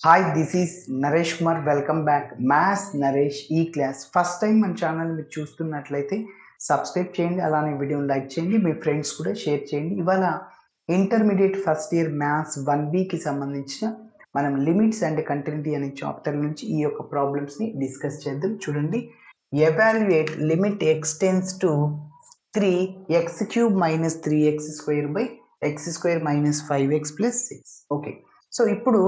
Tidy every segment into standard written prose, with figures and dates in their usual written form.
Hi this is Naresh Kumar. Welcome back maths Naresh ఈ class. First time మన channel మీరు చూస్తున్నట్లయితే సబ్స్క్రైబ్ చేయండి, అలానే వీడియోని లైక్ చేయండి, మీ ఫ్రెండ్స్ కూడా షేర్ చేయండి. ఇవాళ ఇంటర్మీడియట్ ఫస్ట్ ఇయర్ మ్యాథ్స్ 1Bకి సంబంధించిన మనం లిమిట్స్ అండ్ కంటిన్యూటీ అనే చాప్టర్ నుంచి ఈ యొక్క ప్రాబ్లమ్స్ని డిస్కస్ చేద్దాం. చూడండి, evaluate limit x tends to 3x³ - 3x² by x² - 5x + 6. Okay, so ఇప్పుడు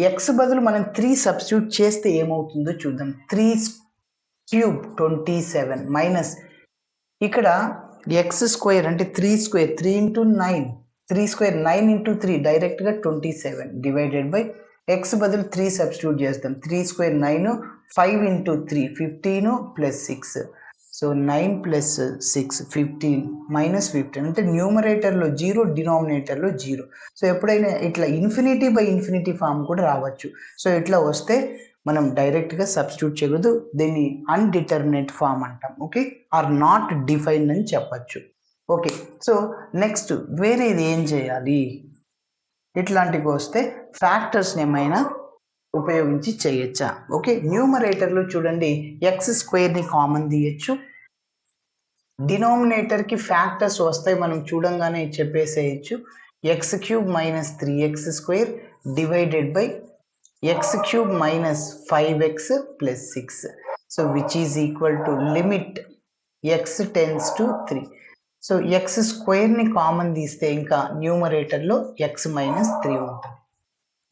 ఎక్స్ బదులు మనం 3 సబ్స్టిట్యూట్ చేస్తే ఏమవుతుందో చూద్దాం. 3³ 27 మైనస్ ఇక్కడ x² అంటే 3² 3 × 9 3² 9 × 3 డైరెక్ట్గా 27 డివైడెడ్ బై ఎక్స్ బదులు 3 సబ్స్టిట్యూట్ చేస్తాం. 3² 9 5 × 3 15 + 6. సో 9 + 6 15 - 15 అంటే న్యూమరేటర్లో 0, డినామినేటర్లో 0. సో ఎప్పుడైనా ఇట్లా ఇన్ఫినిటీ బై ఇన్ఫినిటీ ఫామ్ కూడా రావచ్చు. సో ఇట్లా వస్తే మనం డైరెక్ట్గా సబ్స్టిట్యూట్ చేయకూడదు, దీన్ని అన్డిటర్మినేట్ ఫామ్ అంటాం. ఓకే, ఆర్ నాట్ డిఫైన్డ్ అని చెప్పచ్చు. ఓకే, సో నెక్స్ట్ వేరేది ఏం చేయాలి? ఇట్లాంటివి వస్తే ఫ్యాక్టర్స్ని ఏమైనా ఉపయోగించి చేయొచ్చా? ఓకే, న్యూమరేటర్లో చూడండి x² కామన్ తీయచ్చు. డినామినేటర్కి ఫ్యాక్టర్స్ వస్తాయి, మనం చూడంగానే చెప్పేసేయచ్చు. x³ - 3x² divided by x³ - 5x + 6. So which is equal to limit x → 3. So x² common తీస్తే ఇంకా న్యూమరేటర్లో x - 3 ఉంటుంది.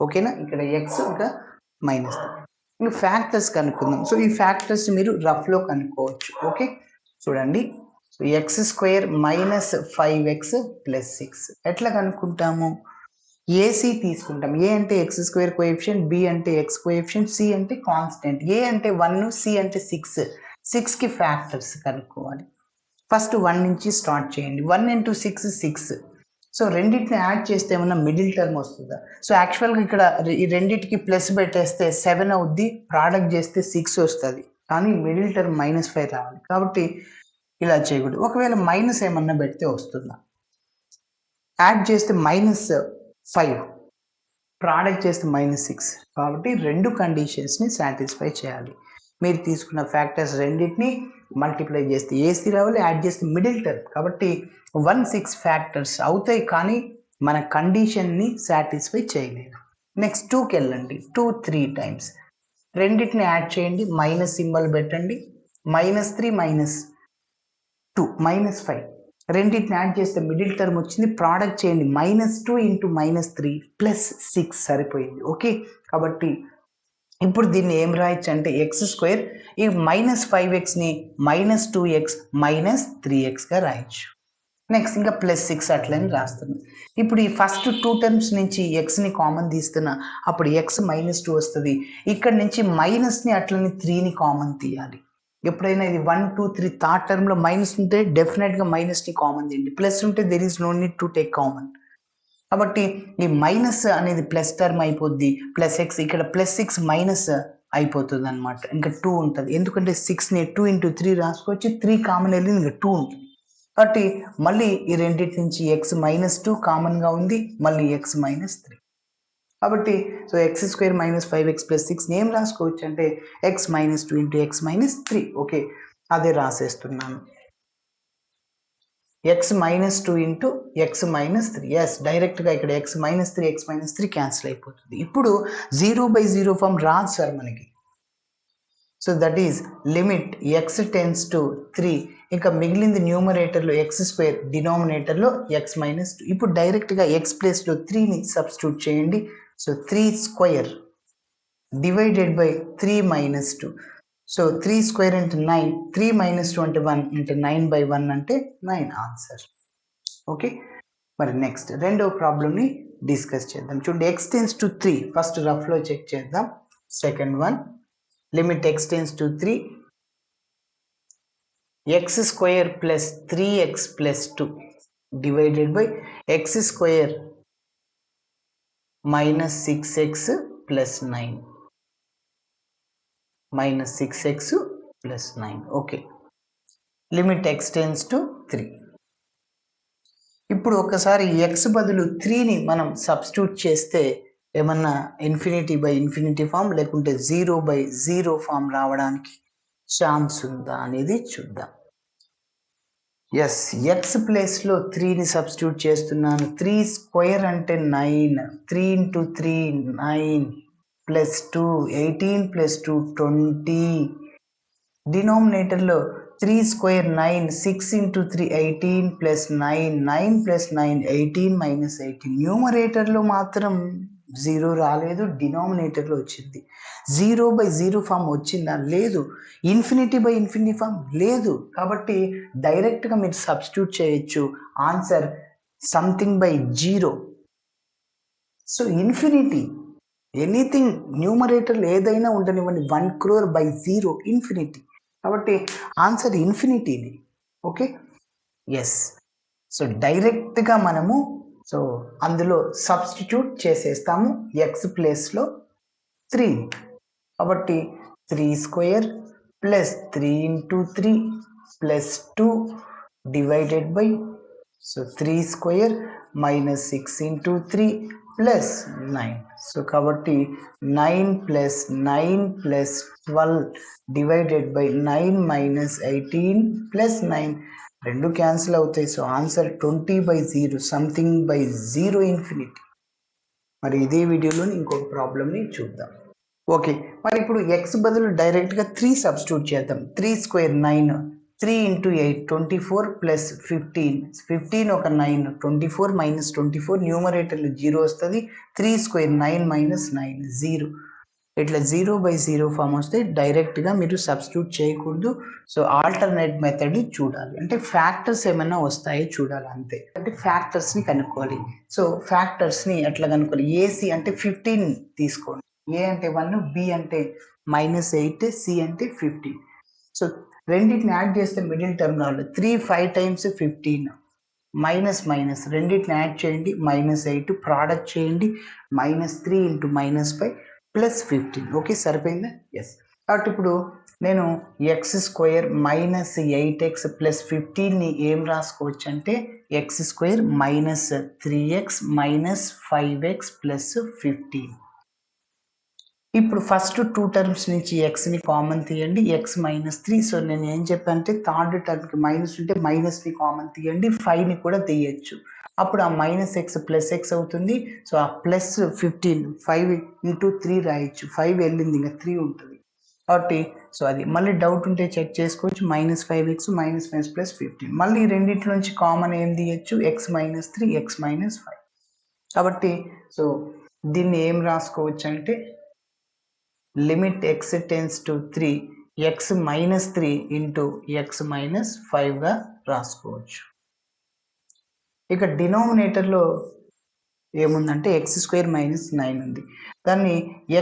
ఓకేనా, ఇక్కడ x ఇంకా -3. ఇంకా ఫ్యాక్టర్స్ కనుక్కుందాం. సో ఈ ఫ్యాక్టర్స్ మీరు రఫ్లో కనుక్కోవచ్చు. ఓకే, చూడండి, x² - 5x + 6 ఎట్లా కనుక్కుంటాము? ఏసీ తీసుకుంటాం. ఏ అంటే x² కోఎఫిషియంట్, బి అంటే x కోఎఫిషియంట్, సి అంటే కాన్స్టెంట్. ఏ అంటే 1, సి అంటే 6. 6కి ఫ్యాక్టర్స్ కనుక్కోవాలి. ఫస్ట్ 1 నుంచి స్టార్ట్ చేయండి. 1 × 6 6. సో రెండింటిని యాడ్ చేస్తే ఏమన్నా మిడిల్ టర్మ్ వస్తుందా? సో యాక్చువల్గా ఇక్కడ ఈ రెండింటికి ప్లస్ పెట్టేస్తే 7 అవుద్ది, ప్రోడక్ట్ చేస్తే 6 వస్తుంది, కానీ మిడిల్ టర్మ్ -5 రావాలి. కాబట్టి ఇలా చేయకూడదు. ఒకవేళ మైనస్ ఏమన్నా పెడితే వస్తుందా? యాడ్ చేస్తే -5, ప్రోడక్ట్ చేస్తే -6. కాబట్టి రెండు కండిషన్స్ని సాటిస్ఫై చేయాలి. మీరు తీసుకున్న ఫ్యాక్టర్స్ రెండింటిని మల్టిప్లై చేస్తే ఏసీ రావాలి, యాడ్ చేస్తే మిడిల్ టర్మ్. కాబట్టి 1 6 ఫ్యాక్టర్స్ అవుతాయి, కానీ మన కండిషన్ని సాటిస్ఫై చేయలేదు. నెక్స్ట్ 2కి వెళ్ళండి. 2 3 టైమ్స్ రెండింటిని యాడ్ చేయండి, మైనస్ సింబల్ పెట్టండి. -3 - 2 -5. రెండింటిని యాడ్ చేస్తే మిడిల్ టర్మ్ వచ్చింది, ప్రోడక్ట్ చేయండి. -2 × -3 + 6 సరిపోయింది. ఓకే, కాబట్టి ఇప్పుడు దీన్ని ఏం రాయొచ్చు అంటే x² ఈ -5xని -2x - 3xగా రాయొచ్చు. నెక్స్ట్ ఇంకా +6 అట్లని రాస్తున్నాం. ఇప్పుడు ఈ ఫస్ట్ 2 టర్మ్స్ నుంచి xని కామన్ తీస్తున్నా, అప్పుడు x -2 వస్తుంది. ఇక్కడ నుంచి మైనస్ని అట్లని 3ని కామన్ తీయాలి. ఎప్పుడైనా ఇది 1 2 3 థర్డ్ టర్మ్లో మైనస్ ఉంటే డెఫినెట్గా మైనస్ని కామన్ తీయండి. ప్లస్ ఉంటే there is no need to take common. కాబట్టి ఈ మైనస్ అనేది ప్లస్ టర్మ్ అయిపోద్ది, +x ఇక్కడ +6 మైనస్ అయిపోతుంది అనమాట. ఇంకా 2 ఉంటుంది, ఎందుకంటే 6ని 2 × 3 రాసుకోవచ్చు. 3 కామన్ వెళ్ళి ఇంకా 2 ఉంటుంది. కాబట్టి మళ్ళీ ఈ రెండింటి నుంచి x -2 కామన్గా ఉంది, మళ్ళీ x -3. కాబట్టి సో x² - 5x + 6 ఏం రాసుకోవచ్చు అంటే x -2 × x -3. ఓకే, అదే రాసేస్తున్నాను. x -2 × x -3. ఎస్, డైరెక్ట్గా ఇక్కడ x -3 x -3 క్యాన్సిల్ అయిపోతుంది. ఇప్పుడు 0/0 ఫామ్ రాదు సార్ మనకి. So that is limit x → 3. ఇంకా మిగిలింది న్యూమరేటర్లో x², డినామినేటర్లో x -2. ఇప్పుడు డైరెక్ట్గా x ప్లేస్లో 3ని సబ్స్టిట్యూట్ చేయండి. So 3² divided by 3 - 2. సో 3² × 9, 3 - 2 అంటే 1 అంటే 9/1 అంటే 9 ఆన్సర్. ఓకే, మరి నెక్స్ట్ రెండవ ప్రాబ్లమ్ని డిస్కస్ చేద్దాం. చూడండి, x → 3 ఫస్ట్ రఫ్లో చెక్ చేద్దాం. Second one, limit x → 3, x² + 3x + 2 divided by x² - 6x + 9 -6x + 9. Okay, limit x → 3. ఇప్పుడు ఒకసారి x బదులు 3ని మనం సబ్స్టిట్యూట్ చేస్తే ఏమన్నా ఇన్ఫినిటీ బై ఇన్ఫినిటీ ఫామ్ లేకుంటే 0/0 ఫామ్ రావడానికి ఛాన్స్ ఉందా అనేది చూద్దాం. ఎస్, ఎక్స్ ప్లేస్లో 3ని సబ్స్టిట్యూట్ చేస్తున్నాను. 3 స్క్వేర్ అంటే 9, 3 × 3 9 + 2 18 + 2 20. డినామినేటర్లో 3 స్క్వేర్ 9, 6 × 3 18 + 9 9 + 9 18 - 18. న్యూమరేటర్లో మాత్రం 0 రాలేదు, డినామినేటర్లో వచ్చింది. 0/0 ఫామ్ వచ్చిందా? లేదు. ఇన్ఫినిటీ ఫామ్ లేదు. కాబట్టి డైరెక్ట్గా మీరు సబ్స్టిట్యూట్ చేయొచ్చు. Answer something by 0. So infinity, anything న్యూమరేటర్లు ఏదైనా ఉండనివ్వండి, 1 crore/0 ఇన్ఫినిటీ. కాబట్టి ఆన్సర్ ఇన్ఫినిటీది. Okay, yes. సో డైరెక్ట్గా మనము అందులో సబ్స్టిట్యూట్ చేసేస్తాము ఎక్స్ ప్లేస్లో 3. కాబట్టి 3 square plus 3 × 3 plus 2 divided by 3 square minus 6 × 3 plus 9. So కాబట్టి 9 + 9 + 12 డివైడెడ్ బై 9 - 18 + 9 రెండు క్యాన్సిల్ అవుతాయి. So answer 20/0, something by 0 infinity. మరి ఇదే వీడియోలోని ఇంకొక ప్రాబ్లమ్ని చూద్దాం. ఓకే, మరి ఇప్పుడు ఎక్స్ బదులు డైరెక్ట్గా 3 సబ్స్టిట్యూట్ చేద్దాం. 3 స్క్వేర్ 9, 3 × 8 24 + 15 15 ఒక 9 24 - 24 న్యూమరేటర్లో 0 వస్తుంది. 3 స్క్వేర్ 9 - 9 0. ఇట్లా 0/0 ఫామ్ వస్తే డైరెక్ట్గా మీరు సబ్స్టిట్యూట్ చేయకూడదు. సో ఆల్టర్నేట్ మెథడ్ చూడాలి, అంటే ఫ్యాక్టర్స్ ఏమైనా వస్తాయో చూడాలి అంతే. అంటే ఫ్యాక్టర్స్ని కనుక్కోవాలి. సో ఫ్యాక్టర్స్ని ఎట్లా కనుక్కోవాలి? ఏసీ అంటే 15 తీసుకోండి. ఏ అంటే 1, బి అంటే -8, సి అంటే 15. సో రెండింటిని యాడ్ చేస్తే మిడిల్ టర్మ్ రావాలి. 3 5 times 15 మైనస్ మైనస్ రెండింటిని యాడ్ చేయండి, -8 ప్రోడక్ట్ చేయండి, -3 × -5 + 15. ఓకే, సరిపోయిందా? ఎస్. కాబట్టి ఇప్పుడు నేను x² -8x + 15ని ఏం రాసుకోవచ్చు అంటే x² -3x - 5x + 15. ఇప్పుడు ఫస్ట్ 2 టర్మ్స్ నుంచి ఎక్స్ని కామన్ తీయండి, x -3. సో నేను ఏం చెప్పానంటే థర్డ్ టర్మ్కి మైనస్ ఉంటే మైనస్ని కామన్ తీయండి, 5ని కూడా తీయచ్చు. అప్పుడు ఆ -x + x అవుతుంది. సో ఆ +15 5 × 3 రాయొచ్చు. 5 వెళ్ళింది, ఇంకా 3 ఉంటుంది. కాబట్టి సో అది మళ్ళీ డౌట్ ఉంటే చెక్ చేసుకోవచ్చు. -5x - +15. మళ్ళీ రెండింటి నుంచి కామన్ ఏం తీయచ్చు? x -3 x -5. కాబట్టి సో దీన్ని ఏం రాసుకోవచ్చు అంటే లిమిట్ x → 3 x -3 × x - 5గా రాసుకోవచ్చు. ఇక డినామినేటర్లో ఏముందంటే x² -9 ఉంది. దాన్ని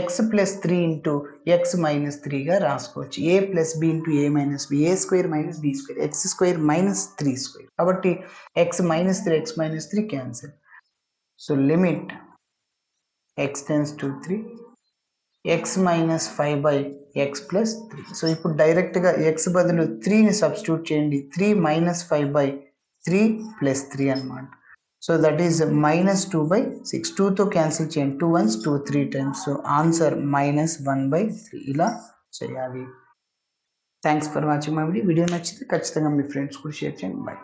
x + 3 × x - 3గా రాసుకోవచ్చు. a + b × a - b, a² - b², x² - 3². కాబట్టి x -3 x -3 cancel. So limit x → 3 x - 5/x + 3. So ఇప్పుడు డైరెక్ట్గా x బదులు 3ని సబ్స్టిట్యూట్ చేయండి. 3 - 5/3 + 3 అనమాట. So that is -2/6. 2తో క్యాన్సిల్ చేయండి. 2 1s 2 3 times. So answer -1/3. ఇలా చేయాలి. Thanks for watching my video. Video నచ్చితే ఖచ్చితంగా మీ ఫ్రెండ్స్ కూడా షేర్ చేయండి. బై.